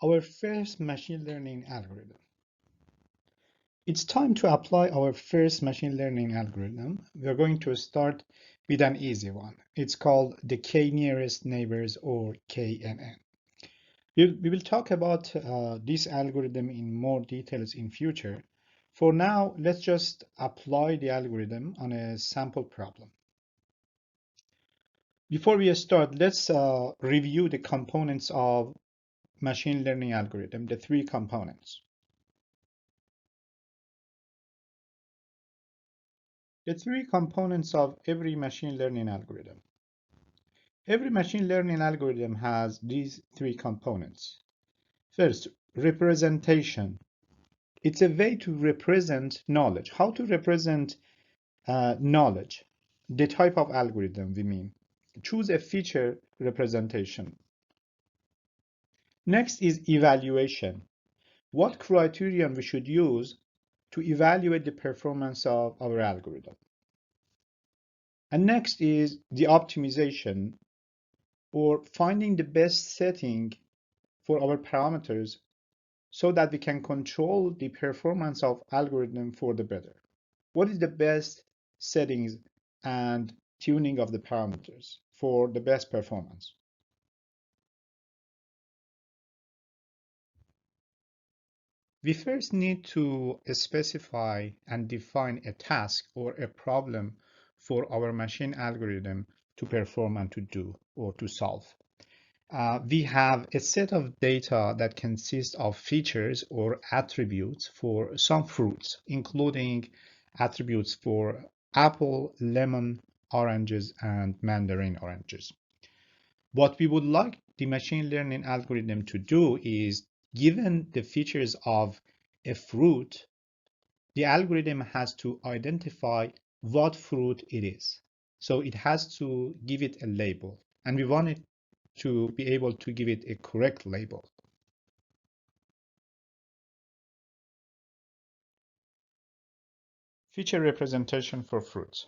Our first machine learning algorithm. It's time to apply our first machine learning algorithm. We're going to start with an easy one. It's called the k nearest neighbors, or KNN. We will talk about this algorithm in more details in future. For now, let's just apply the algorithm on a sample problem. Before we start, let's review the components of machine learning algorithm, the three components. The three components of every machine learning algorithm. Every machine learning algorithm has these three components. First, representation. It's a way to represent knowledge. How to represent knowledge? The type of algorithm we mean. Choose a feature representation. Next is evaluation. What criterion we should use to evaluate the performance of our algorithm. And next is the optimization, or finding the best setting for our parameters so that we can control the performance of algorithm for the better. What is the best settings and tuning of the parameters for the best performance? We first need to specify and define a task or a problem for our machine algorithm to perform and to do or to solve. We have a set of data that consists of features or attributes for some fruits, including attributes for apple, lemon, oranges, and mandarin oranges. What we would like the machine learning algorithm to do is, given the features of a fruit, the algorithm has to identify what fruit it is. So it has to give it a label, and we want it to be able to give it a correct label. Feature representation for fruits.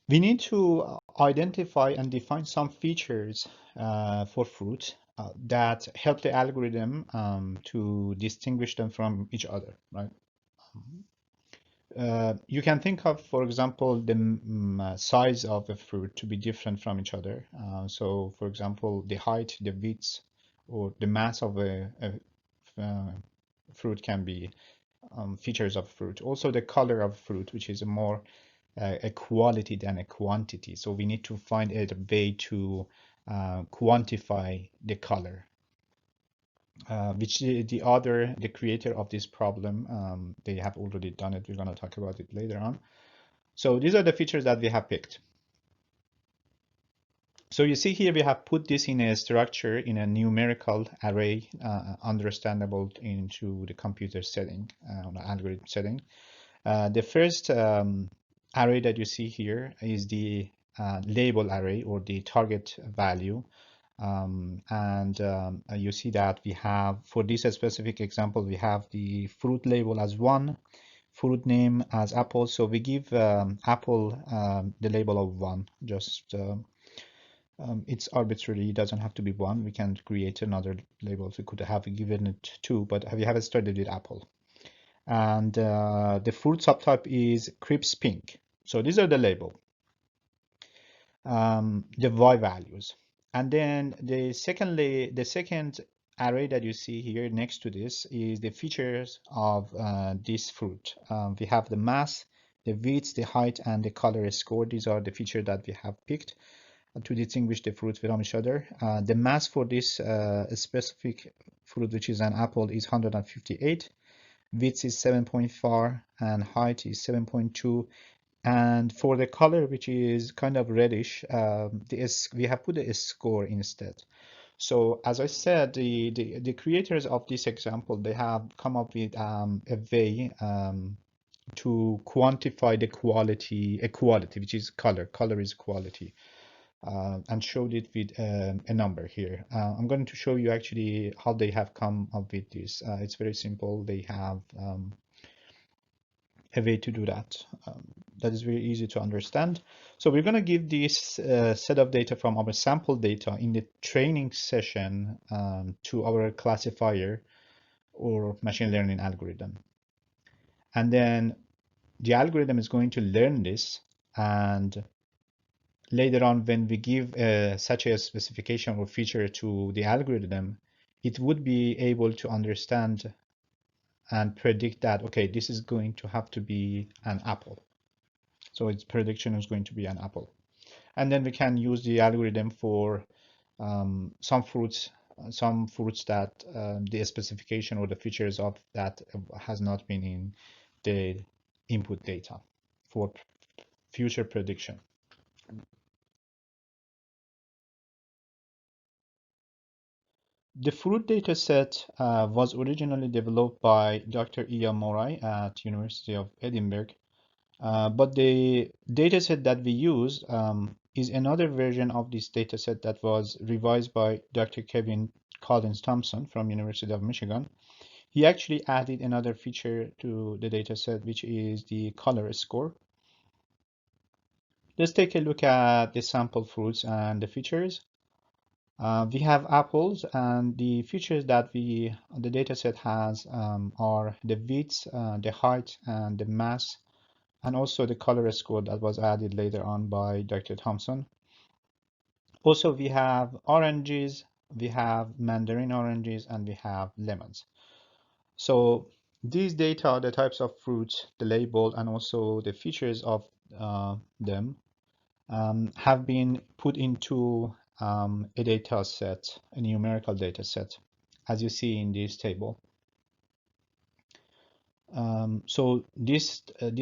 We need to identify and define some features for fruit that help the algorithm to distinguish them from each other, right? You can think of, for example, the size of a fruit to be different from each other. So, for example, the height, the width, or the mass of a fruit can be features of fruit. Also, the color of fruit, which is a more a quality than a quantity. So we need to find a way to quantify the color, which the creator of this problem, they have already done it. We're going to talk about it later on. So these are the features that we have picked. So you see here, we have put this in a structure, in a numerical array, understandable into the computer setting, the algorithm setting. The first array that you see here is the label array, or the target value. You see that we have, for this specific example, we have the fruit label as 1, fruit name as apple. So we give apple the label of 1. Just it's arbitrary, it doesn't have to be 1. We can create another label. We could have given it 2, but we haven't started with apple. And the fruit subtype is crisp pink. So these are the label, the y values. And then the second array that you see here next to this is the features of this fruit. We have the mass, the width, the height, and the color score. These are the features that we have picked to distinguish the fruits from each other. The mass for this specific fruit, which is an apple, is 158. Width is 7.4 and height is 7.2. And for the color, which is kind of reddish, we have put a score instead. So as I said, the creators of this example, they have come up with a way to quantify the quality, which is color. Color is quality. And showed it with a number here. I'm going to show you actually how they have come up with this. It's very simple. They have a way to do that. that is very easy to understand. So we're going to give this set of data from our sample data in the training session to our classifier or machine learning algorithm. And then the algorithm is going to learn this, and later on when we give such a specification or feature to the algorithm, it would be able to understand and predict that, okay, this is going to have to be an apple. So its prediction is going to be an apple. And then we can use the algorithm for some fruits that the specification or the features of that has not been in the input data for future prediction. The fruit data set was originally developed by Dr. Ian Morai at University of Edinburgh, but the dataset that we use is another version of this dataset that was revised by Dr. Kevin Collins Thompson from University of Michigan. He actually added another feature to the dataset, which is the color score. Let's take a look at the sample fruits and the features. We have apples, and the features that the dataset has are the width, the height, and the mass, and also the color score that was added later on by Dr. Thompson. Also, we have oranges, we have mandarin oranges, and we have lemons. So these data are the types of fruits, the label, and also the features of them have been put into a data set, a numerical data set, as you see in this table. So this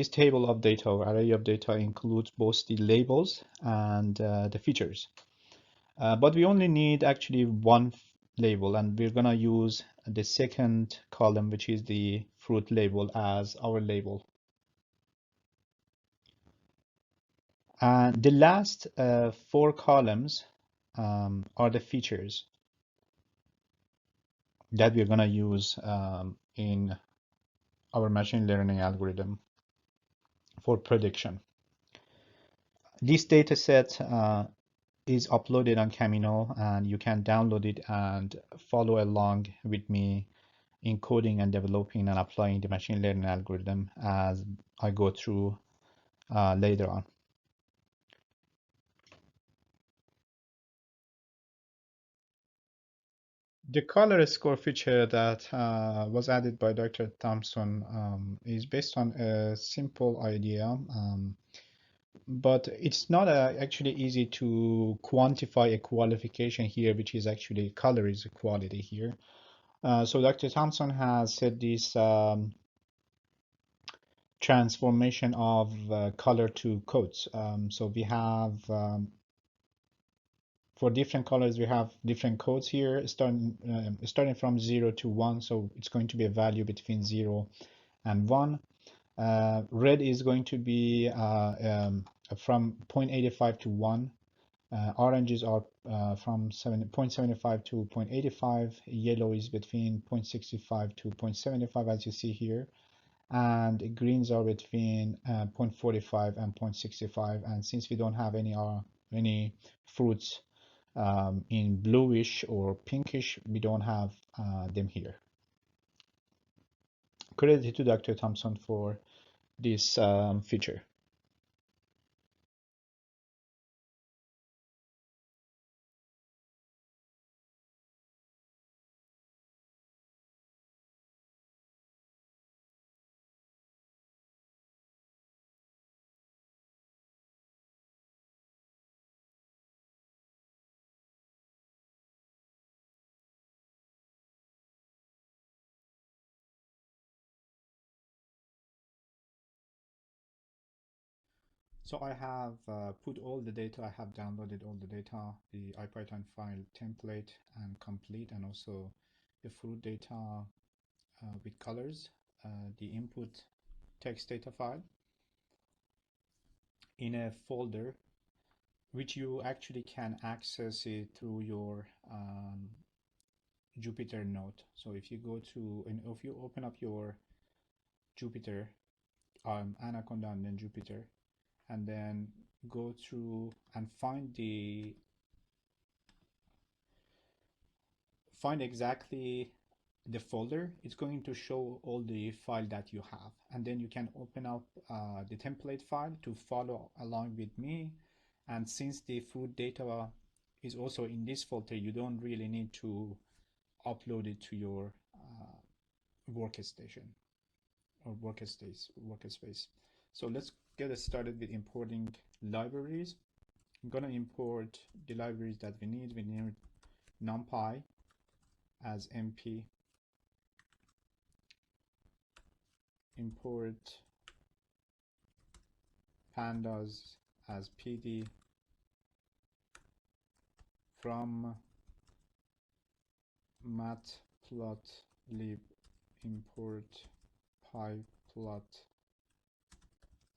table of data or array of data includes both the labels and the features. But we only need actually one label, and we're gonna use the second column, which is the fruit label, as our label. And the last four columns are the features that we're gonna use in our machine learning algorithm for prediction. This data set is uploaded on Camino, and you can download it and follow along with me in coding and developing and applying the machine learning algorithm as I go through later on. The color score feature that was added by Dr. Thompson is based on a simple idea, but it's not actually easy to quantify a qualification here, which is actually color is a quality here. So Dr. Thompson has said this transformation of color to codes. So we have for different colors, we have different codes here, starting from 0 to 1. So it's going to be a value between 0 and 1. Red is going to be from 0.85 to 1. Oranges are from 0.75 to 0.85. Yellow is between 0.65 to 0.75, as you see here. And greens are between 0.45 and 0.65. And since we don't have any fruits in bluish or pinkish, we don't have them here. Credit to Dr. Thompson for this feature. So I have put all the data, I have downloaded all the data, the IPython file template and complete, and also the fruit data with colors, the input text data file in a folder, which you actually can access it through your Jupyter node. So if you go to, and if you open up your Jupyter, Anaconda and then Jupyter, and then go through and find exactly the folder. It's going to show all the file that you have, and then you can open up the template file to follow along with me. And since the food data is also in this folder, you don't really need to upload it to your workstation or workspace. So let's get started with importing libraries. I'm gonna import the libraries that we need. We need NumPy as MP, import pandas as PD from matplotlib, import pyplot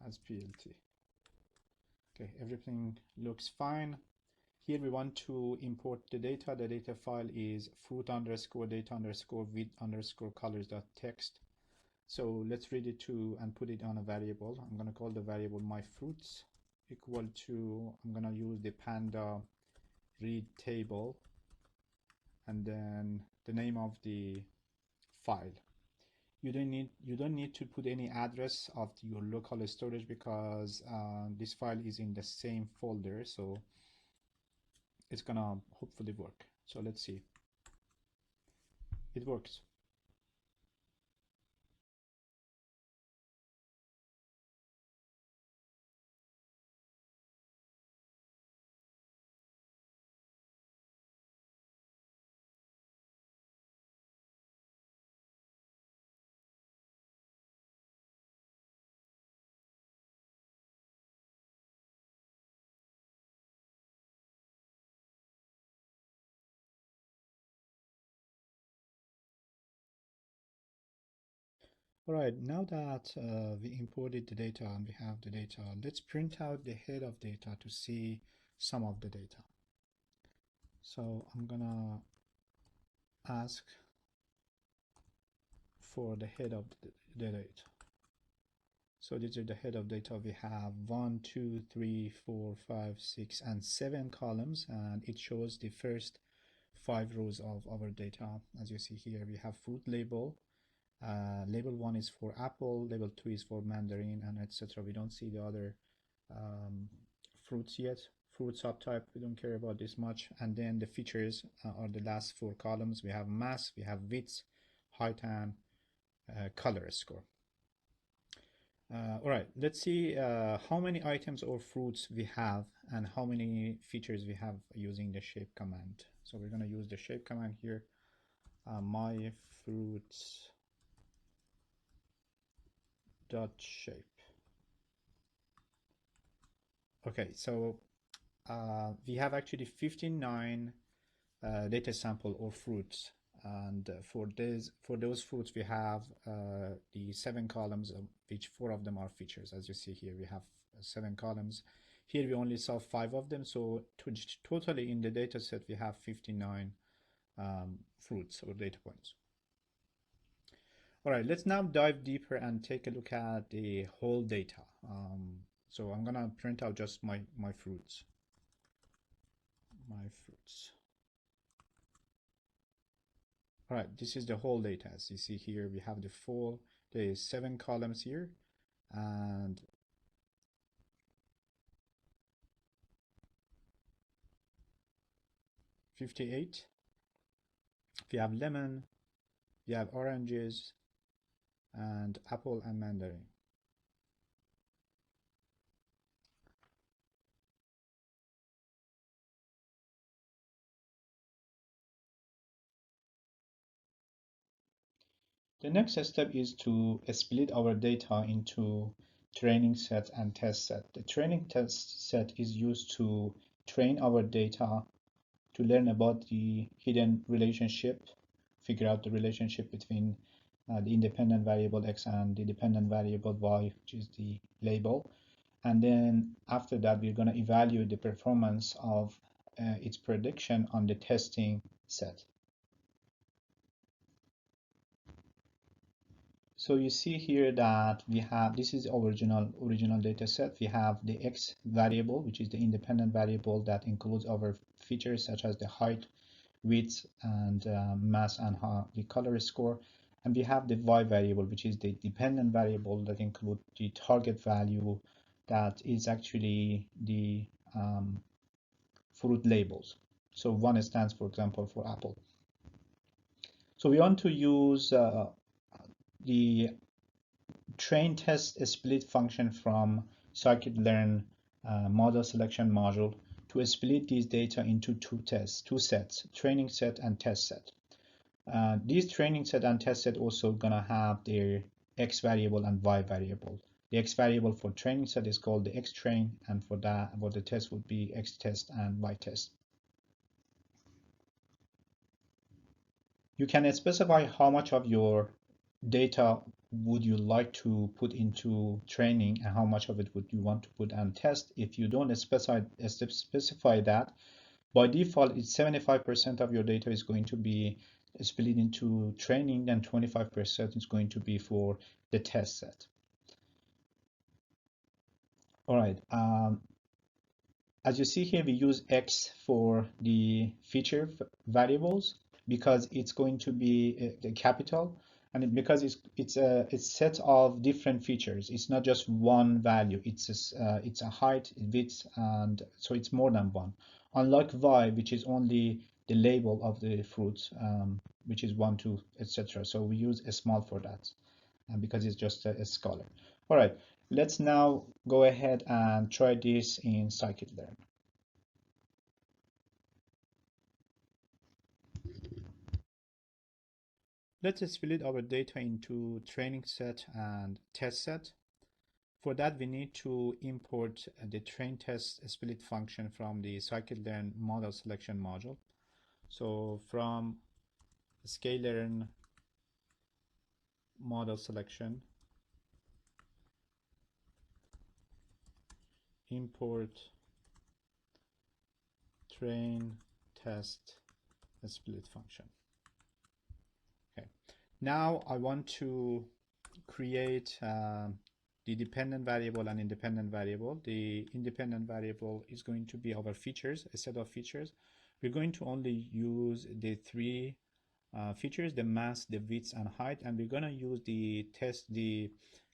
as PLT. Okay, everything looks fine. Here we want to import the data. The data file is fruit underscore data underscore with underscore colors.txt. So let's read it to and put it on a variable. I'm going to call the variable my fruits equal to, I'm going to use the panda read table and then the name of the file. You don't need to put any address of your local storage because this file is in the same folder, so it's gonna hopefully work. So let's see. It works. All right, now that we imported the data and we have the data, let's print out the head of data to see some of the data. So I'm gonna ask for the head of the data. So these are the head of data. We have 1, 2, 3, 4, 5, 6, and 7 columns, and it shows the first 5 rows of our data. As you see here, we have fruit label. Label 1 is for apple, label 2 is for mandarin, and etc. We don't see the other fruits yet. Fruit subtype, we don't care about this much. And then the features are the last 4 columns. We have mass, we have width, height, and color score. All right, let's see how many items or fruits we have and how many features we have using the shape command. So we're going to use the shape command here. My fruits dot shape. Okay, so we have actually 59 data sample or fruits, and for those fruits we have the 7 columns, which 4 of them are features. As you see here, we have 7 columns. Here we only saw 5 of them, so totally in the data set we have 59 fruits or data points. All right, let's now dive deeper and take a look at the whole data. So I'm gonna print out just my fruits. My fruits. All right, this is the whole data. As you see here, we have the 7 columns here, and '58. We have lemon, we have oranges, and apple and mandarin. The next step is to split our data into training set and test set. The training test set is used to train our data to learn about the hidden relationship, figure out the relationship between the independent variable x and the dependent variable y, which is the label. And then after that, we're going to evaluate the performance of its prediction on the testing set. So you see here that we have, this is original data set. We have the X variable, which is the independent variable that includes our features such as the height, width, and mass, and the color score. And we have the Y variable, which is the dependent variable that includes the target value that is actually the fruit labels. So one stands, for example, for apple. So we want to use the train test split function from scikit-learn model selection module to split these data into two sets, training set and test set. These training set and test set also gonna have their X variable and Y variable. The X variable for training set is called the X train, and for the test would be X test and Y test. You can specify how much of your data would you like to put into training and how much of it would you want to put on test. If you don't specify that, by default, it's 75% of your data is going to be split into training, and 25% is going to be for the test set. All right. As you see here, we use X for the feature variables because it's going to be the capital, and because it's a set of different features. It's not just one value. It's a height, width, and so it's more than one. Unlike Y, which is only the label of the fruits, which is 1, 2, etc. So we use a small for that, because it's just a scholar. All right. Let's now go ahead and try this in scikit-learn. Let's split our data into training set and test set. For that, we need to import the train test split function from the scikit-learn model selection module. So from scikit-learn model selection, import train test split function. Okay. Now I want to create the dependent variable and independent variable. The independent variable is going to be our features, a set of features. We're going to only use the three features, the mass, the width, and height, and we're going to use the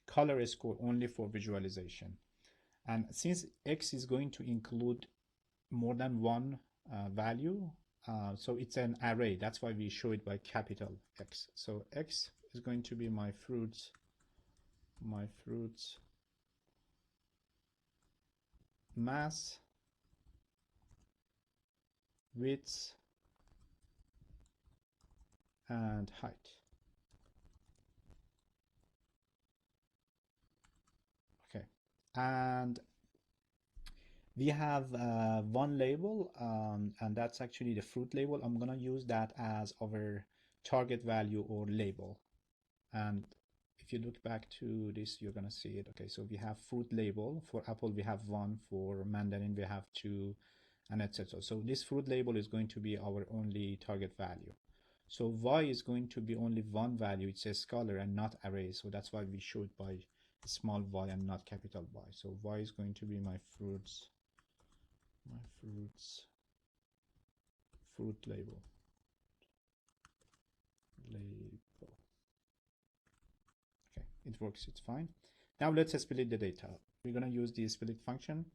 color score only for visualization. And since X is going to include more than one value, so it's an array. That's why we show it by capital X. So X is going to be my fruits, mass, width, and height. Okay, and we have one label, and that's actually the fruit label. I'm gonna use that as our target value or label. And if you look back to this, you're gonna see it. Okay, so we have fruit label. For apple, we have 1. For mandarin, we have 2, and etc. So this fruit label is going to be our only target value. So Y is going to be only one value. It's a scalar and not array. So that's why we show it by small y and not capital Y. So Y is going to be my fruit label. Okay, it works, it's fine. Now let's split the data. We're going to use the split function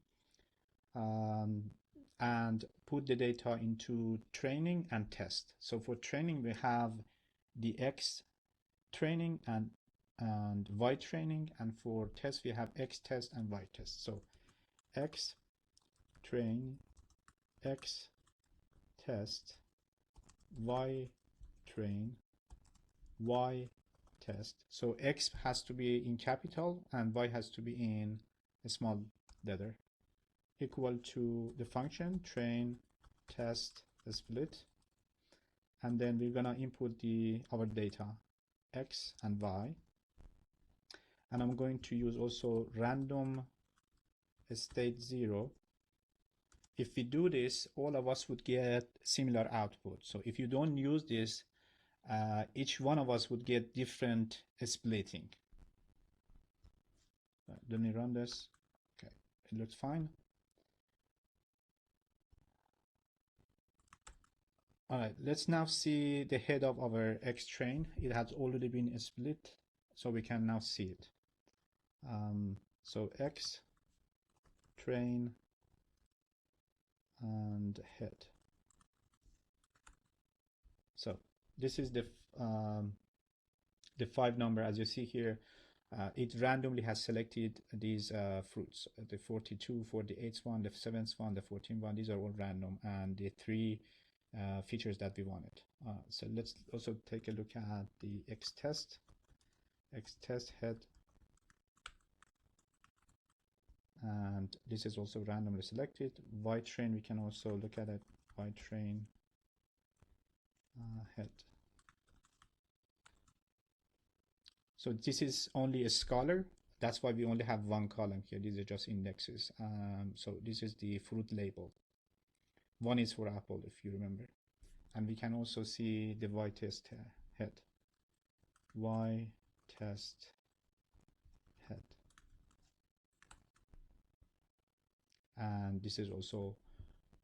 and put the data into training and test. So for training, we have the X training and Y training, and for test, we have X test and Y test. So X train, X test, Y train, Y test. So X has to be in capital and Y has to be in a small letter, equal to the function train test split, and then we're gonna input our data X and Y, and I'm going to use also random state 0. If we do this, all of us would get similar output. So if you don't use this, each one of us would get different splitting. Let me run this. Okay, it looks fine. All right, let's now see the head of our X train. It has already been split, so we can now see it. So X train and head. So this is the 5 number. As you see here, it randomly has selected these fruits, the 42, 48th one, the 7th one, the 14th one. These are all random, and the 3 features that we wanted. So let's also take a look at the X test head, and this is also randomly selected. Y train, we can also look at it. Y train head. So this is only a scalar. That's why we only have one column here. These are just indexes. So this is the fruit label. One is for apple, if you remember. And we can also see the Y test head. Y test head. And this is also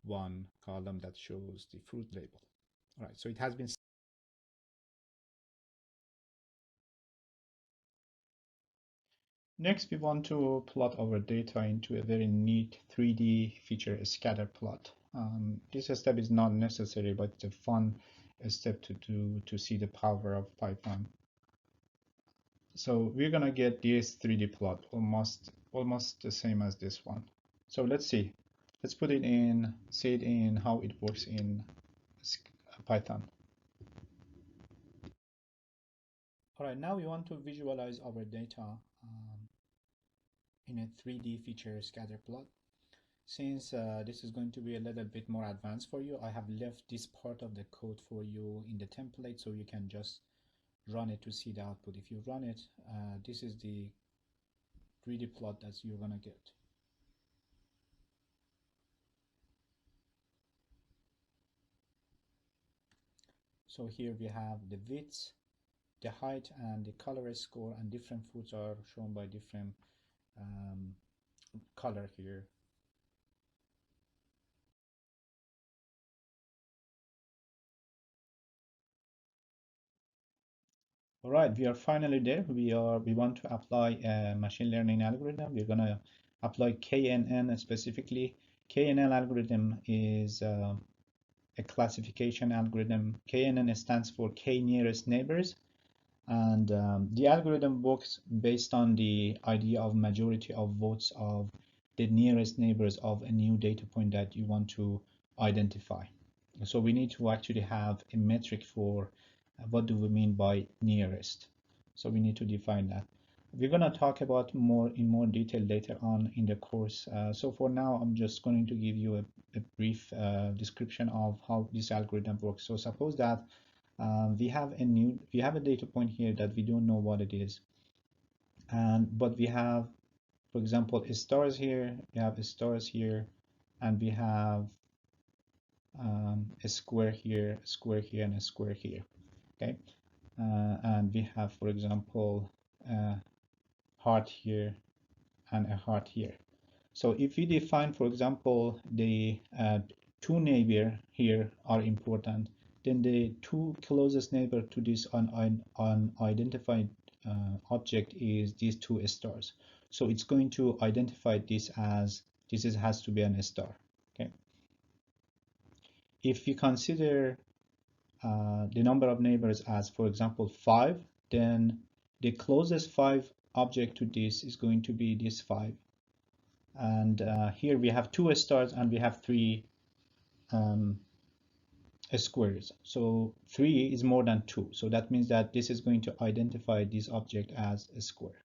one column that shows the fruit label. All right, so it has been. Next, we want to plot our data into a very neat 3D feature scatter plot. This step is not necessary, but it's a fun step to do to see the power of Python. So we're gonna get this 3D plot almost the same as this one. So let's see. Let's put it in, see it in how it works in Python. All right, now we want to visualize our data in a 3D feature scatter plot. Since this is going to be a little bit more advanced for you, I have left this part of the code for you in the template so you can just run it to see the output. If you run it, this is the 3D plot that you're gonna get. So here we have the width, the height, and the color score, and different fruits are shown by different color here. All right, we are finally there. We want to apply a machine learning algorithm. We're gonna apply KNN specifically. KNN algorithm is a classification algorithm. KNN stands for K nearest neighbors, and the algorithm works based on the idea of majority of votes of the nearest neighbors of a new data point that you want to identify. So we need to actually have a metric for what do we mean by nearest. So we need to define that. We're going to talk about in more detail later on in the course. So for now, I'm just going to give you a brief description of how this algorithm works. So suppose that we have a data point here that we don't know what it is, but we have, for example, stars here. We have stars here, and we have a square here, a square here, and a square here. Okay, and we have, for example, a heart here and a heart here. So if we define, for example, the two neighbor here are important, then the two closest neighbor to this unidentified object is these two stars. So it's going to identify this as has to be a star. Okay. If we consider the number of neighbors as, for example, 5, then the closest 5 object to this is going to be this 5. And here we have 2 stars and we have 3 squares. So 3 is more than 2. So that means that this is going to identify this object as a square.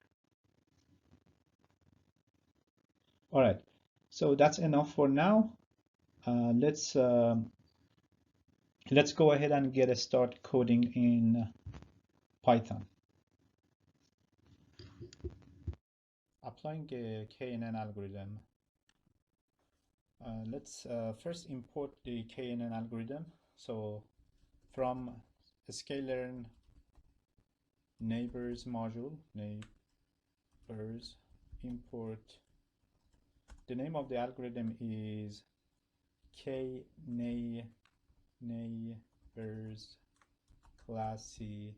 All right, so that's enough for now. Let's go ahead and get a start coding in Python. Applying a KNN algorithm. Let's first import the KNN algorithm. So from scalearn neighbors module, neighbors import. The name of the algorithm is neighbors classifier.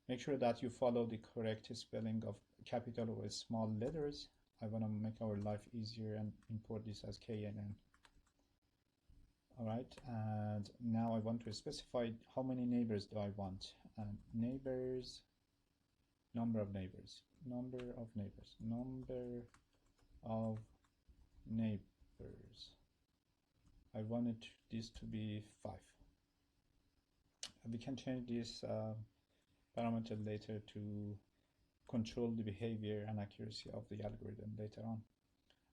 Make sure that you follow the correct spelling of capital or small letters. I want to make our life easier and import this as KNN. All right, and now I want to specify how many neighbors do I want. Neighbors, number of neighbors, number of neighbors, number of neighbors. I wanted this to be 5. We can change this parameter later to control the behavior and accuracy of the algorithm later on.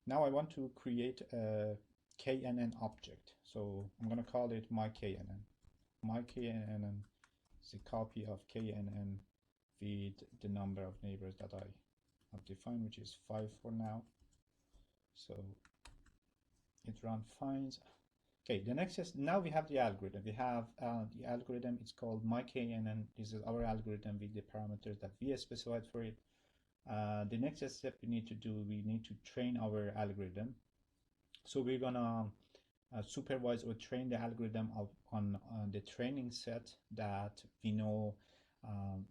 Now I want to create a KNN object. So I'm going to call it myKNN. MyKNN is a copy of KNN with the number of neighbors that I have defined, which is 5 for now. So it runs fine. Okay, the next is, now we have the algorithm. We have the algorithm, it's called myKNN. This is our algorithm with the parameters that we specified for it. The next step we need to do, we need to train our algorithm. So we're gonna supervise or train the algorithm on the training set that we know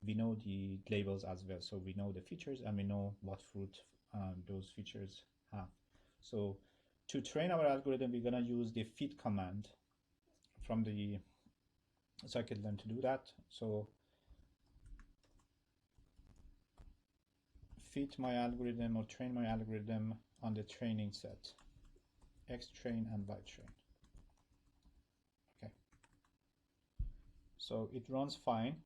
the labels as well. So we know the features and we know what fruit those features have. So to train our algorithm, we're gonna use the fit command from the Scikit-learn to do that. So fit my algorithm or train my algorithm on the training set, X train and Y train. Okay, so it runs fine,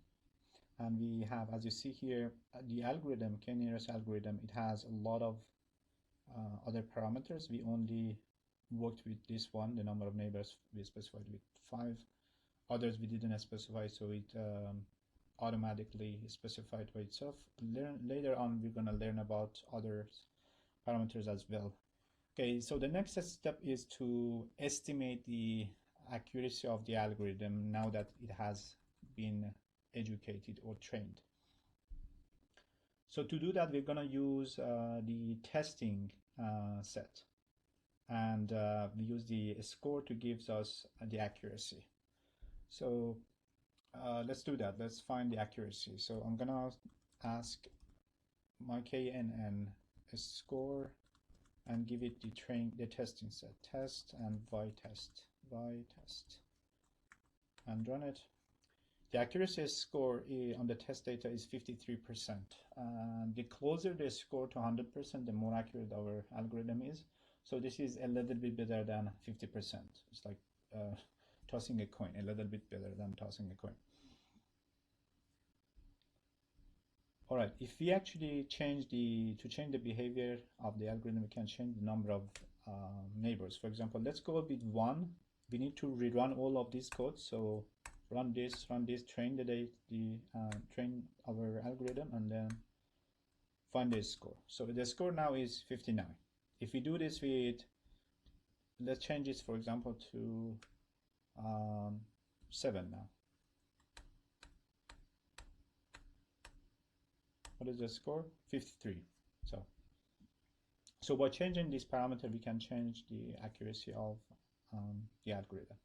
and we have, as you see here, the algorithm, k-nearest algorithm, it has a lot of other parameters. We only worked with this one, the number of neighbors we specified with 5. Others we didn't specify, so it automatically specified by itself. Later on, we're going to learn about other parameters as well. Okay, so the next step is to estimate the accuracy of the algorithm now that it has been educated or trained. So to do that, we're going to use the testing set, and we use the score to give us the accuracy. So let's do that. Let's find the accuracy. So I'm gonna ask my KNN score and give it the testing set, test and y test, and run it. The accuracy score on the test data is 53%. The closer the score to 100%, the more accurate our algorithm is. So this is a little bit better than 50%. It's like tossing a coin, a little bit better than tossing a coin. All right, if we actually change the behavior of the algorithm, we can change the number of neighbors. For example, let's go with 1. We need to rerun all of these codes. So run this, train train our algorithm, and then find the score. So the score now is 59. If we do this with, let's change this, for example, to 7 now. What is the score? 53. So by changing this parameter, we can change the accuracy of the algorithm.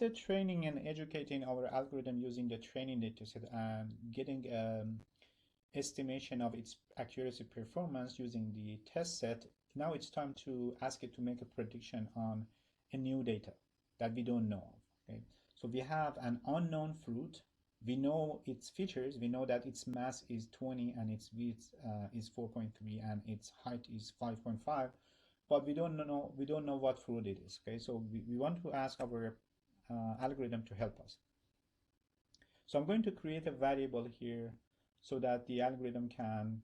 After training and educating our algorithm using the training dataset and getting estimation of its accuracy performance using the test set, now it's time to ask it to make a prediction on a new data that we don't know of. Okay, so we have an unknown fruit. We know its features. We know that its mass is 20 and its width is 4.3 and its height is 5.5, but we don't know what fruit it is. Okay, so we want to ask our algorithm to help us. So I'm going to create a variable here so that the algorithm can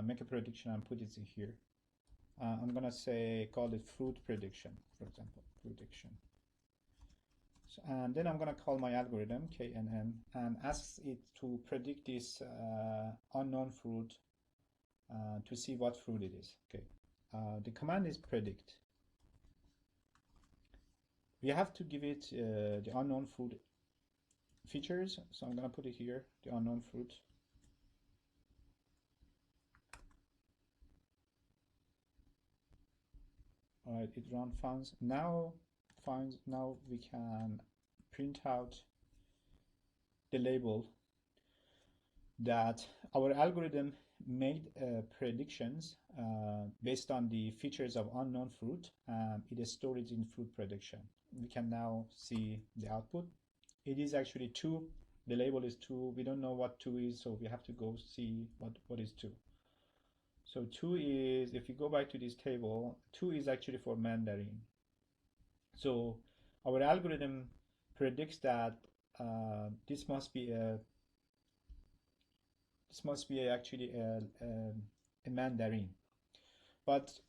make a prediction and put it in here. I'm gonna say call it fruit prediction, for example, prediction. So, and then I'm gonna call my algorithm KNN and ask it to predict this unknown fruit to see what fruit it is. Okay, the command is predict. We have to give it the unknown fruit features, so I'm gonna put it here, the unknown fruit. All right, it run finds. Now we can print out the label that our algorithm made predictions based on the features of unknown fruit. It is stored in fruit prediction. We can now see the output. It is actually 2. The label is 2. We don't know what 2 is, so we have to go see what is 2. So 2 is, if you go back to this table, 2 is actually for Mandarin. So our algorithm predicts that this must be actually a Mandarin. But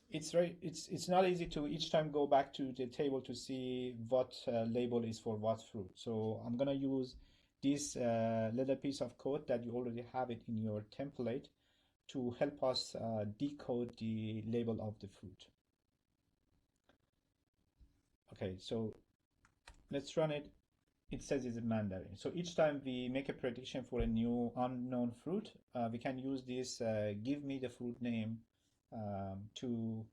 it's not easy to each time go back to the table to see what label is for what fruit. So I'm gonna use this little piece of code that you already have it in your template to help us decode the label of the fruit. Okay, so let's run it. It says it's a Mandarin. So each time we make a prediction for a new unknown fruit, we can use this give me the fruit name to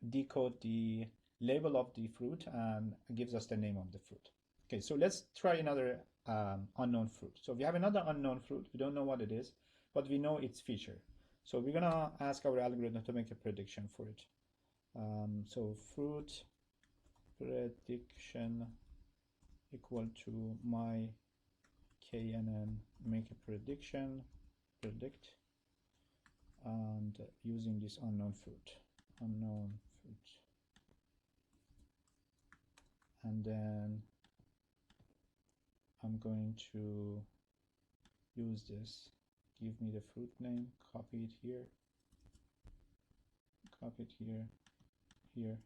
decode the label of the fruit and gives us the name of the fruit. Okay, so let's try another unknown fruit. So we have another unknown fruit. We don't know what it is, but we know its feature. So we're gonna ask our algorithm to make a prediction for it. So fruit prediction equal to my KNN make a prediction, predict, and using this unknown fruit. And then I'm going to use this, give me the fruit name, copy it here, here,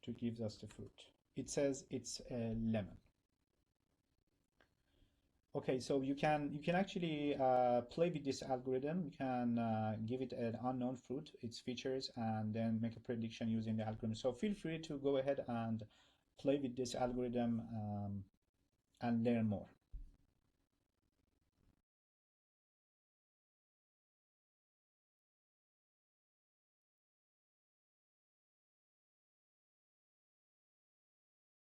to give us the fruit. It says it's a lemon. Okay, so you can actually play with this algorithm. You can give it an unknown fruit, its features, and then make a prediction using the algorithm. So feel free to go ahead and play with this algorithm and learn more.